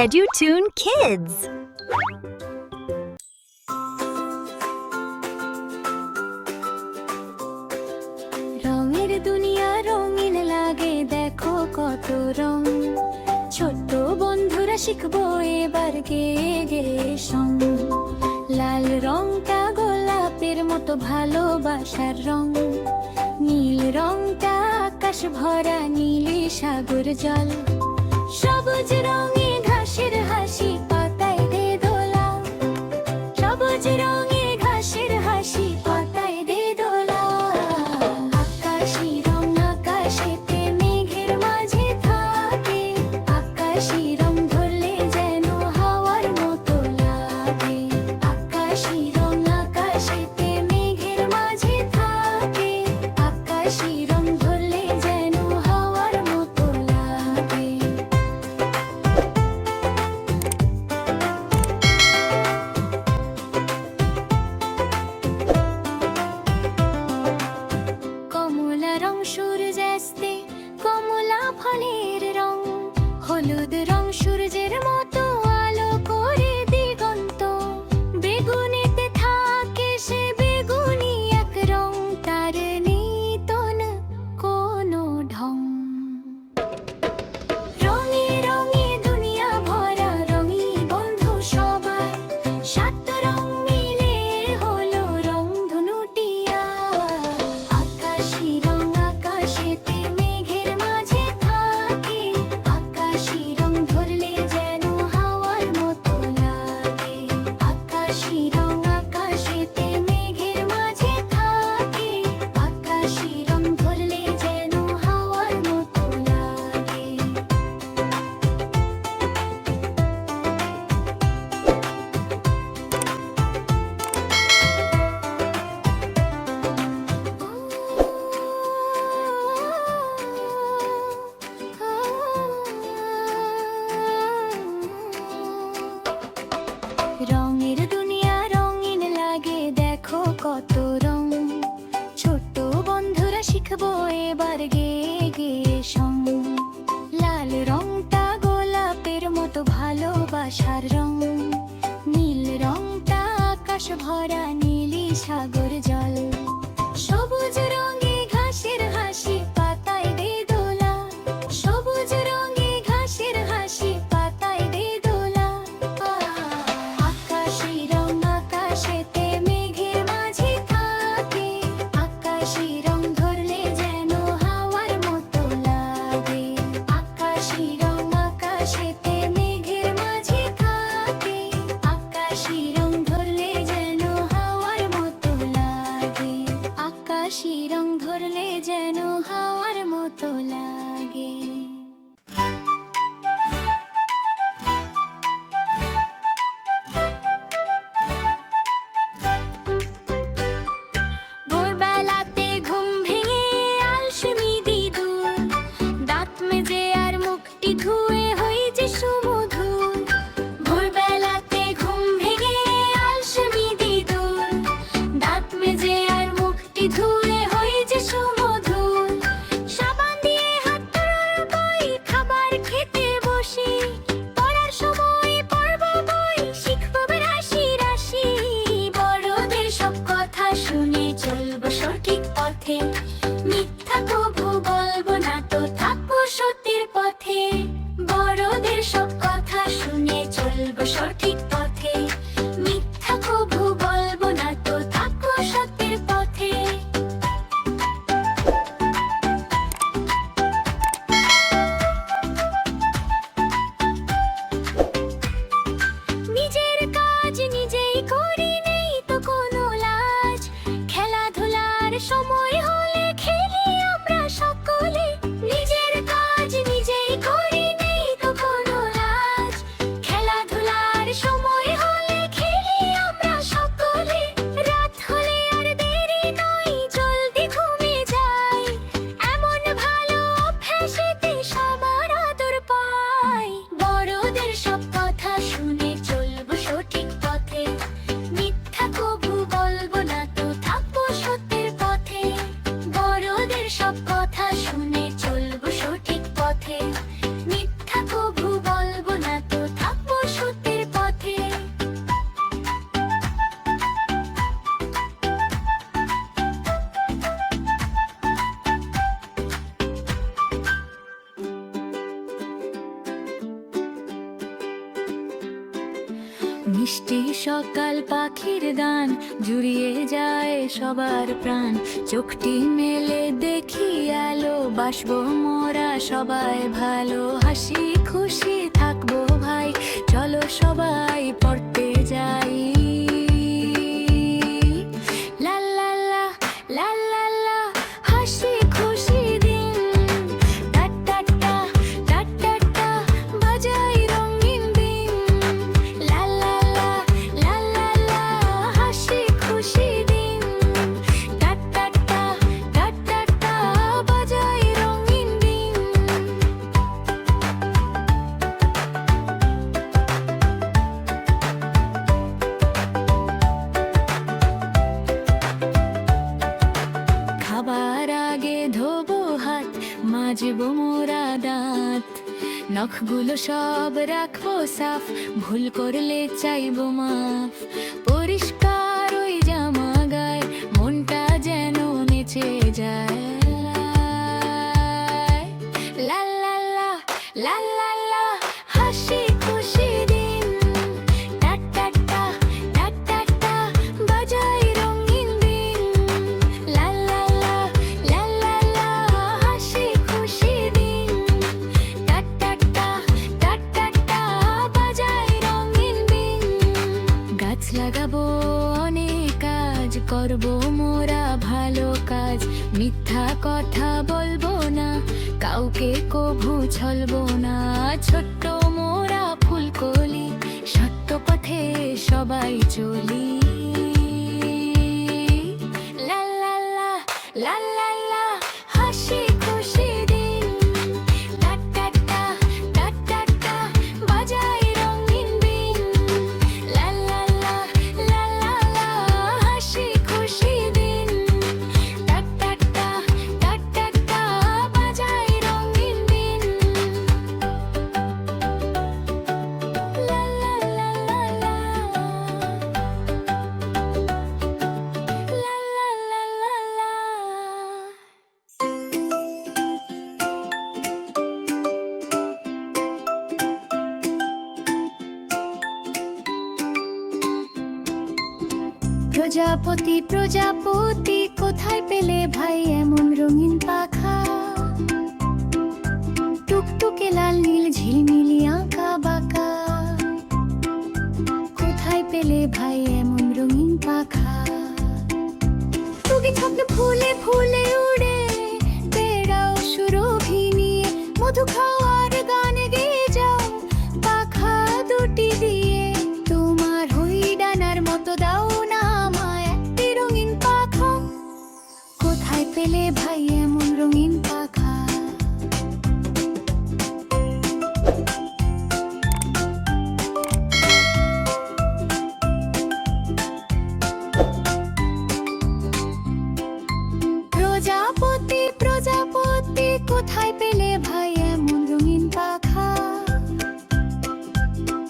EduTune Kids. রঙের দুনিয়া রঙিন লাগে, দেখো কত রং। ছোট্ট বন্ধুরা শিখবো এবার গেয়ে গেয়ে সং। লাল রংটা গোলাপের মতো ভালোবাসার রং। নীল রংটা আকাশ ভরা নীলে সাগর জল। সবুজ রঙে ঘাসের হাসি, পাতায় দে দোলা। সবুজ রঙে ঘাসের হাসি, পাতায় দে দোলা। আকাশি রং আকাশেতে মেঘের মাঝে থাকে। আকাশি রং ধরলে যেন হাওয়ার মতো লাগে। আকাশি রং আকাশেতে মেঘের মাঝে থাকে। আকাশি রং ধরলে যেন হাওয়ার মতো লাগে। কমলা রং সূর্যাস্তে, কমলা ফলের রং। হলুদ রং সূর্যের মতো আলো করে দিগন্ত। বেগুনিতে থাকে সে বেগুনি এক রং, তার নিতন কোনো ঢং। রঙে রঙে দুনিয়া ভরা, রঙি বন্ধু সবাই। সাত রং মিলে হলো রংধনুটিয়া। আকাশি রং আকাশেতে মেঘের মাঝে থাকে। আকাশি রং ধরলে যেন হাওয়ার মতো লাগে। আকাশি রং আকাশেতে মেঘের মাঝে থাকে। আকাশি রং ধরলে যেন হাওয়ার মতো লাগে। রঙের দুনিয়া রঙিন লাগে, দেখো কত রং। ছোট্ট বন্ধুরা শিখবো এবার গেয়ে গেয়ে সং। লাল রংটা গোলাপের মতো ভালোবাসার রং। নীল রংটা আকাশ ভরা নীলি সাগর জল। সবুজ রঙে ঘাসের হাসি, পাতায় দে দোলা। সবুজ রঙে ঘাসের হাসি, পাতায় দে দোলা। আকাশি রং আকাশেতে মেঘের মাঝে থাকে। আকাশি রং ধরলে যেন হাওয়ার মতো লাগে। আকাশি রং আকাশেতে মেঘের মাঝে থাকে। আকাশি রং ধরলে যেন হাওয়ার মতো লাগে। আকাশি রং ধরলে যেন হাওয়ার মতো লাগে। ভোরবেলাতে ঘুম ভেঙে আলসেমি দিদুর। দাঁত মেজে আর মুখটি ধুয়ে হই যে সুমধুর। ভোরবেলাতে ঘুম ভেঙে আলসেমি দিদুর। দাঁত মেজে আর মুখটি ধুয়ে হই যে সুমধুর। সাবান দিয়ে হাত ধরার বই, খাবার খেতে বসি। পড়ার সময় পড়ব বই, শিখব রাশি রাশি। বড়দের সব কথা শুনে চলবো সঠিক পথে। মিথ্যা কবু বলবো না তো, থাকবো সত্যের পথে। বড়দের সব মিষ্টি সকাল পাখির গান জুড়িয়ে যায় সবার প্রাণ। চোখটি মেলে দেখি আলো, বাসবো মোরা সবাই ভালো। হাসি খুশি থাকবো ভাই, চলো সবাই পড়তে যাই। লা লা লা লা লা লা, হাসি খুশি দিন। টা টা টা টা টা টা, বাজাই রঙিন দিন। লা লা লা লা লা লা, হাসি খুশি দিন। টা টা টা টা টা টা, বাজাই রঙিন দিন। খাবার আগে ধোবো হাত, মাজবো মোরা দাঁত। নখগুলো সব রাখবো সাফ, ভুল করলে চাইবো মাফ। পরিষ্কার ওই জামা গায়ে, মনটা যেন নেচে যায়। লা লা লা লা লা লা, হাসি খুশি দিন। টা টা টা টা টা টা, বাজাই রঙিন দিন। লা লা লা লা লা লা, হাসি খুশি দিন। টা টা টা টা টা টা, বাজাই রঙিন দিন। গাছ লাগাবো অনেক কাজ, করবো মোরা ভালো কাজ। মিথ্যা কথা বলবো না, কাউকে কভু ছলবো না। ছোট্ট মোরা ফুলকলি, সত্য পথে সবাই চলি। লা লা লা লা লা লা, হাসি খুশি দিন। টা টা টা টা টা টা, বাজাই রঙিন দিন। লা লা লা লা লা লা, হাসি খুশি দিন। টা টা টা টা টা টা, বাজাই রঙিন দিন। লা লা লা লা লা, লা লা লা লা লা। প্রজাপতি প্রজাপতি, কোথায় পেলে ভাই এমন রঙিন পাখা? টুকটুকে লাল নীল ঝিলমিলি আঁকা বাঁকা, কোথায় পেলে ভাই এমন রঙিন পাখা? টুকি স্বপ্ন ফুলে ফুলে উড়ে বেড়াও সুরভি নিয়ে। মধু খাওয়ার গান গেয়ে যাও পাখা দুটি দিয়ে। তোমার হই ডানার মতো দাও না আমায় একটি রঙিন পাখা। কোথায় পেলে ভাই এমন রঙিন পাখা? প্রজাপতি প্রজাপতি, কোথায় পেলে ভাই এমন রঙিন পাখা?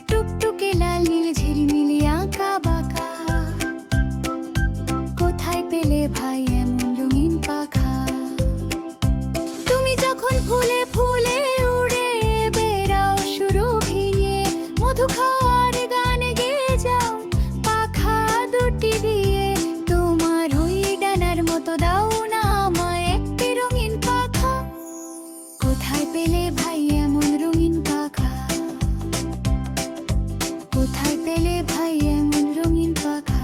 টুকটুকে লাল নীল ঝিলমিলি আঁকা বাঁকা, কোথায় পেলে ভাই এমন রঙিন পাখা? তুমি যখন ফুলে ফুলে উড়ে বেড়াও সুরভি নিয়ে। মধু খাওয়ার গান গেয়ে যাও পাখা দুটি দিয়ে। তোমার ওই ডানার মতো দাও না আমায় একটি রঙিন পাখা। কোথায় পেলে ভাই এমন রঙিন পাখা? কোথায় পেলে ভাই এমন রঙিন পাখা?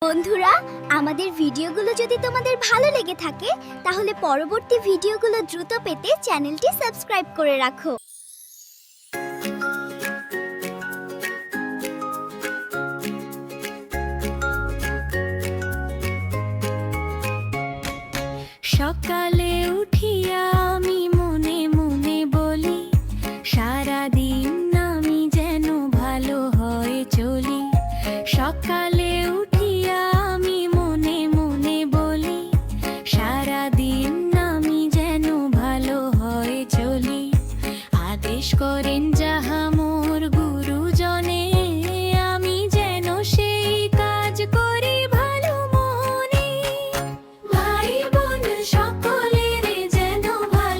বন্ধুরা, আমাদের ভিডিওগুলো যদি তোমাদের ভালো লেগে থাকে তাহলে পরবর্তী ভিডিওগুলো দ্রুত পেতে চ্যানেলটি সাবস্ক্রাইব করে রাখো। সকালে উঠিয়া আমি মনে মনে বলি, সারাদিন আমি যেন ভালো হয়ে চলি। সকালে উঠিয়া আমি মনে মনে বলি, সারাদিন আমি যেন ভালো হয়ে চলি। আদেশ করেন যাহা মোর গুরুজনে, আমি যেন সেই কাজ করি ভালো মনে। ভাই বোন সকলের যেন ভালো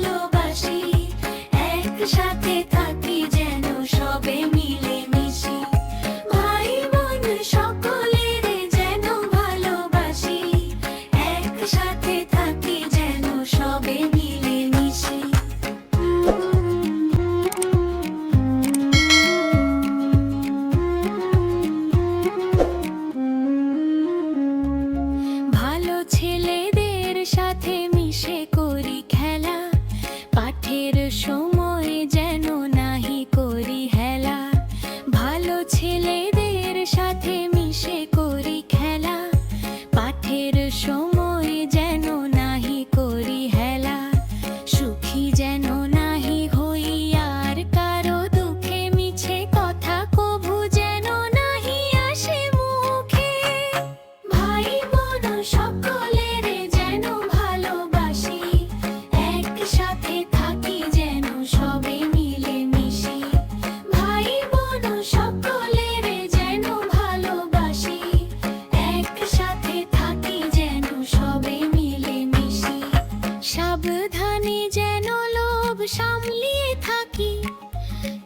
সাবধানে যেন লোভ সামলিয়ে থাকি,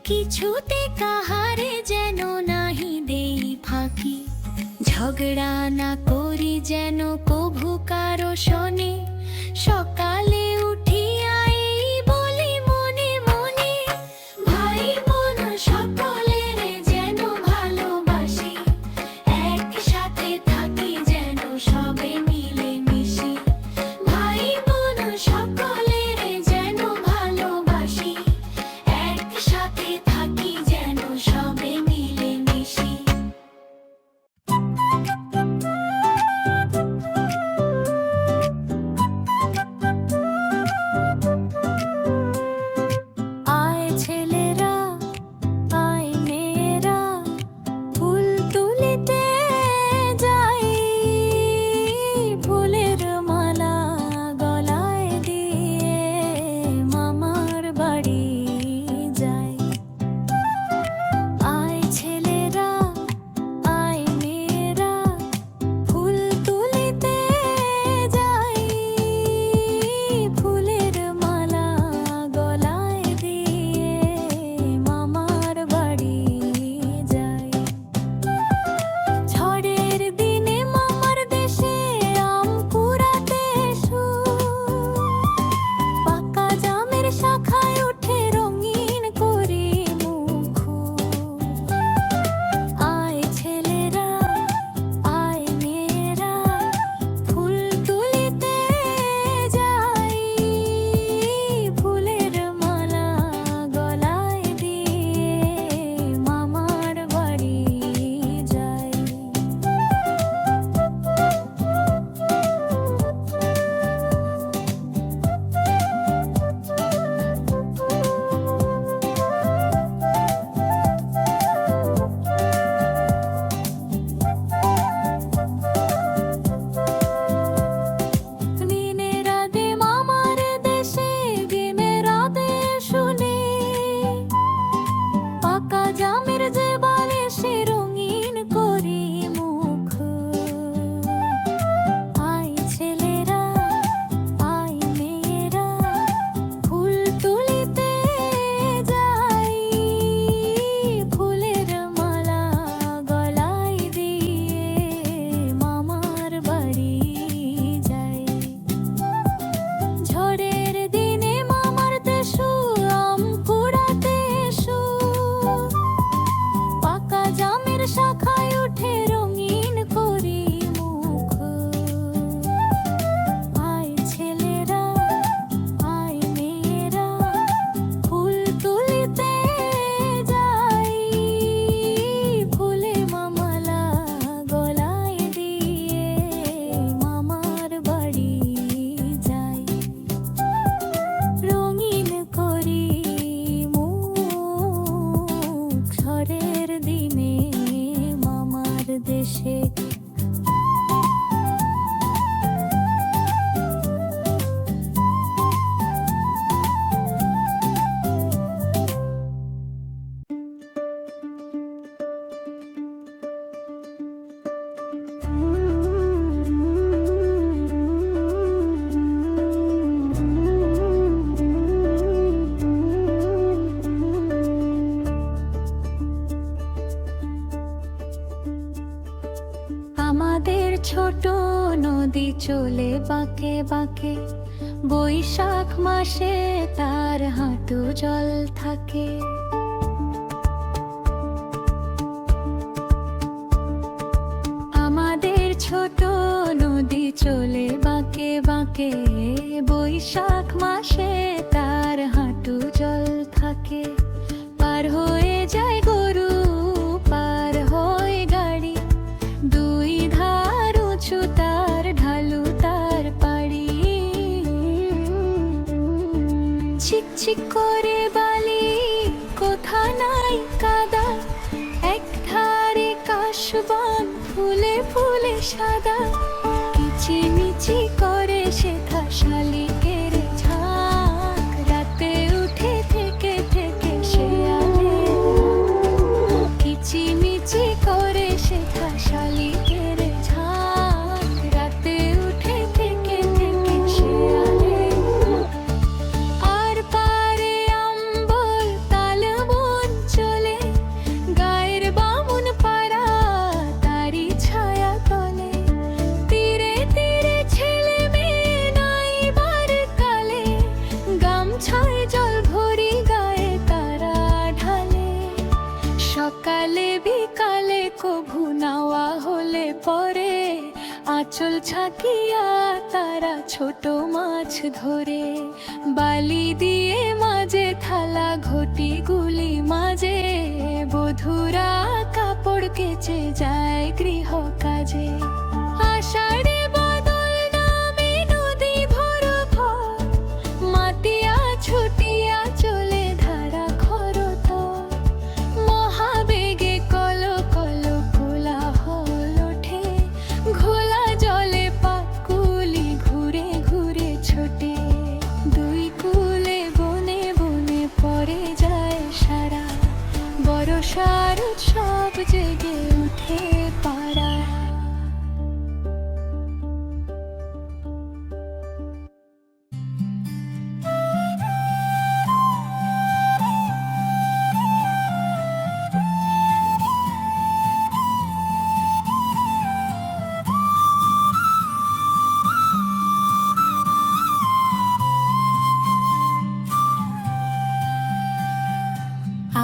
কিছুতে কাহারে যেন নাহি দেই ফাঁকি। ঝগড়া না করি যেন কভু কারো শোনে, সকালে উঠিয়া এই বলি মনে মনে, ভাই বোন সকলের যেন ভালোবাসি, একসাথে থাকি যেন সবে মিলে মিশি। ভাই বোন সকলের যেন ভালোবাসি, একসাথে থাকি যেন সবে মিলে মিশি। আয় ছেলেরা, আয় মেয়েরা, ফুল তুলিতে যাই, ফুলের মালা গলায় দিয়ে মামার বাড়ি যাই। আয় ছেলেরা, আয় মেয়েরা, ফুল তুলিতে যাই, ফুলের মালা গলায় দিয়ে মামার বাড়ি যাই। ঝড়ের দিনে মামার দেশে আম কুড়াতে এসো, পাকা জামের শাখায় উঠে রঙিন করি মুখ। আয় ছেলেরা, আয় মেয়েরা, ফুল তুলিতে যাই, ফুলের মালা গলায় দিয়ে মামার বাড়ি যাই। দিনের রাতে মামার দেশে দিনের রাতে শুনে, পাকা জামের যে বালিশে রঙিন করি মুখ। আয় ছেলেরা, আয় মেয়েরা, ফুল তুলিতে যাই, ফুলের মালা গলায় দিয়ে মামার বাড়ি যাই। ঝড়ের দিনে মামার দেশে আম কুড়াতে এসো, পাকা জামের শাখায় উঠে রঙিন করি মুখ। আয় ছেলেরা, আয় মেয়েরা, ফুল তুলিতে যাই, ফুলে মামালা গলায় দিয়ে মামার বাড়ি যাই। রঙিন করি মুখ ঝড়ের দিনে মামার দেশে। আমাদের ছোট নদী চলে বাঁকে বাঁকে, বৈশাখ মাসে তার হাঁটু জল থাকে। আমাদের ছোট নদী চলে বাঁকে বাঁকে, বৈশাখ মাসে তার হাঁটু জল থাকে। পার হয়ে যায় গরু, পার হয়ে গাড়ি, দুই ধার উঁচু তার, ঢালু তার পাড়ি। ছিকছিক করে বালি, কোথা নাই কাদা, এক ধারে কাশবন ফুলে ফুলে সাদা। কিচিমিচি করে শেখা শালিকের ঝাঁক, রাতে উঠে থেকে থেকে শেয়ালে। কিচিমিচি করে শেখা শালিকের ঝাঁক, রাতে উঠে থেকে থেকে শেয়ালে। কভু নাওয়া হলে পরে আঁচল ছাকিয়া তারা ছোট মাছ ধরে বালি দিয়ে মাঝে থালা ঘটি গুলি মাঝে বধুরা কাপড় কেচে যায় গৃহ কাজে আষাঢ়ে বদল নামে নদী ভর ভর মাতিয়া ছুটিয়া চলে ধারা খরতর মহাবেগে কল কল কোলাহল ওঠে ঘোলা জলে পাকুলি ঘুরে ঘুরে ছোটে দুই কুলে বনে বনে পড়ে যায় সারা বরষার উৎসব জেগে উঠে পাড়া।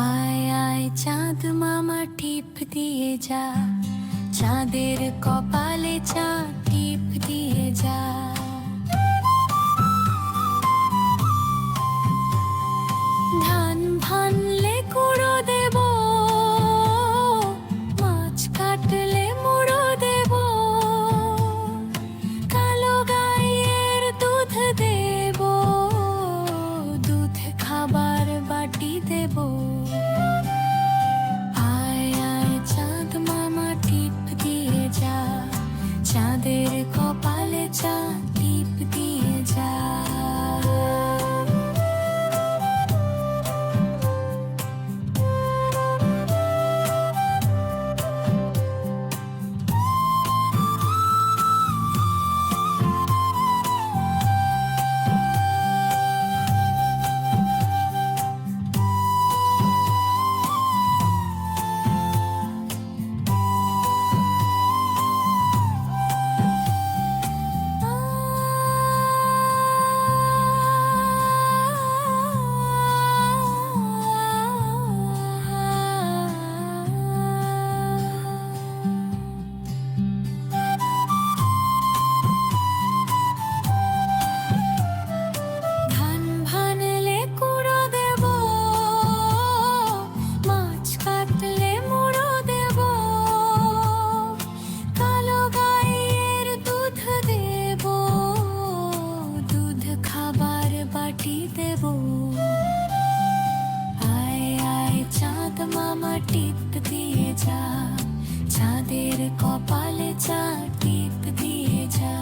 আয় আয় চাঁদ মামা টিপ দিয়ে যা চাঁদের কপালে চা টিপ দিয়ে যা ধান ভানলে কুড়ো দেব মাছ কাটলে মুড়ো দেব কালো গাইয়ের দুধ দেব দুধ খাবার বাটি দেব আয় আয় চাঁদ মামা টিপ দিয়ে যা চাঁদের কপালে চা টিপ দিয়ে যা। ধান ভানলে কুড়ো দেব মাছ কাটলে মুড়ো দেব কালো গাইয়ের দুধ দেব দুধ খাবার বাটি দেব আয় আয় চাঁদ মামা টিপ দিয়ে যা চাঁদের কপালে চা টিপ দিয়ে যা।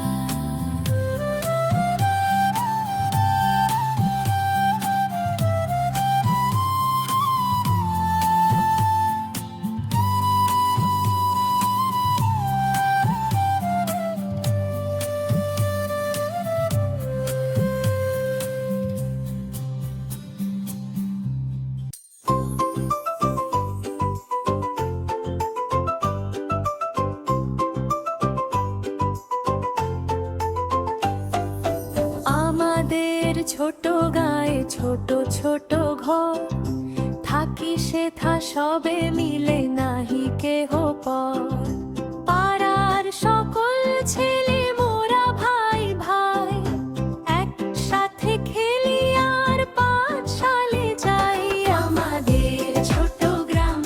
আমাদের ছোট গায়ে ছোট ছোট ঘর থাকি সেথা সবে মিলে নাহি কেহ পর পাড়ার সকল ছেলে মোরা ভাই ভাই একসাথে খেলি আর পাঠশালে যাই আমাদের ছোট গ্রাম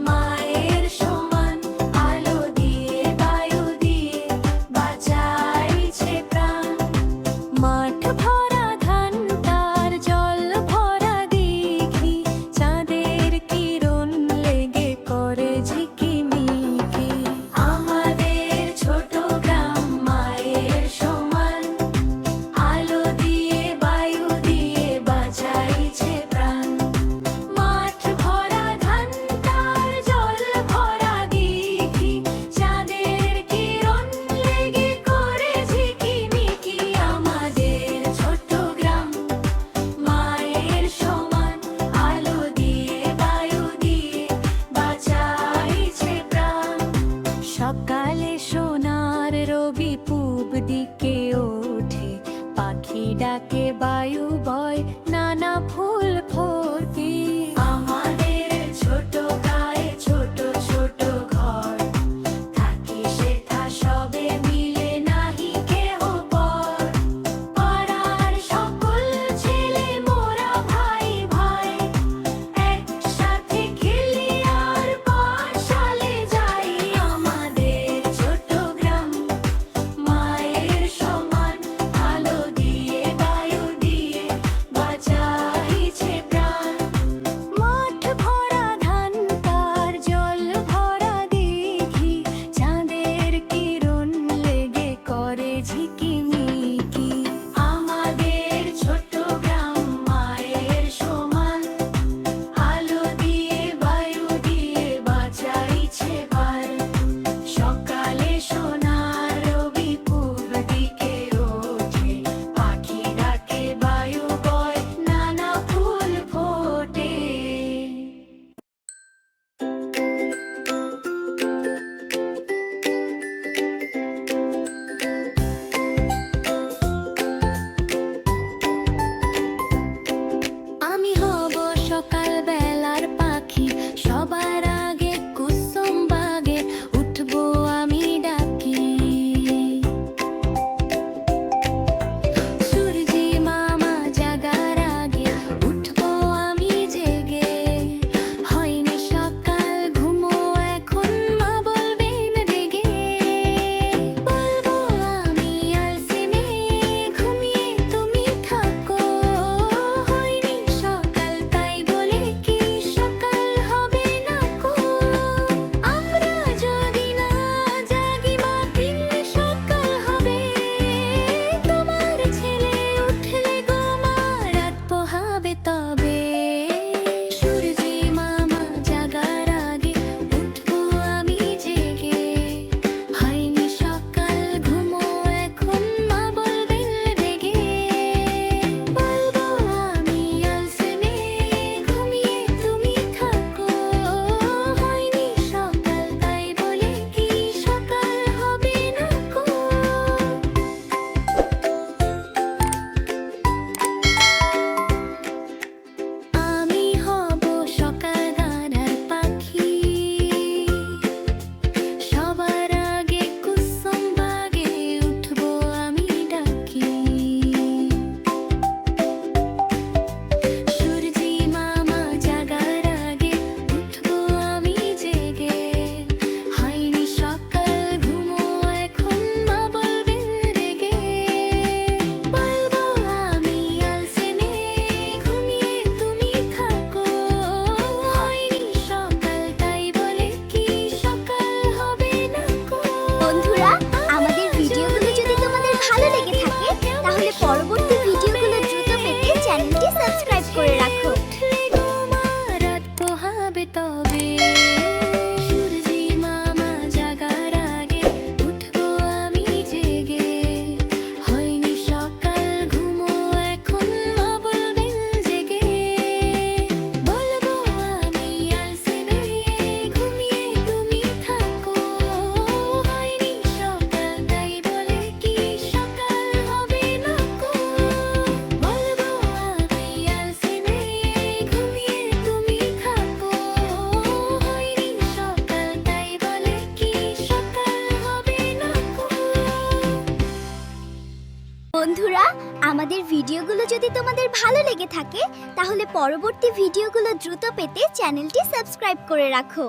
মায়ের সমান আলো দিয়ে বায়ু দিয়ে বাঁচাইছে প্রাণ মাঠ ভরা ধান তার জল ভরা দিঘি চাঁদের কিরণ লেগে করে ঝিকিমিকি আমাদের ছোট গ্রাম মায়ের সমান আলো দিয়ে বায়ু দিয়ে বাঁচাইছে প্রাণ মাঠ ভরা ধান তার জল ভরা দিঘি চাঁদের কিরণ লেগে করে ঝিকিমিকি আমাদের ছোট গ্রাম মায়ের সমান আলো দিয়ে বায়ু দিয়ে বাঁচাইছে প্রাণ সকালে সোনার রবি পূব দিকে ওঠে পাখি ডাকে বায়ু বয় নানা ফুল ফোটে আমাদের ছোট গায়ে ছোট ছোট ঘর যদি তোমাদের ভালো লেগে থাকে তাহলে পরবর্তী ভিডিওগুলো দ্রুত পেতে চ্যানেলটি সাবস্ক্রাইব করে রাখো।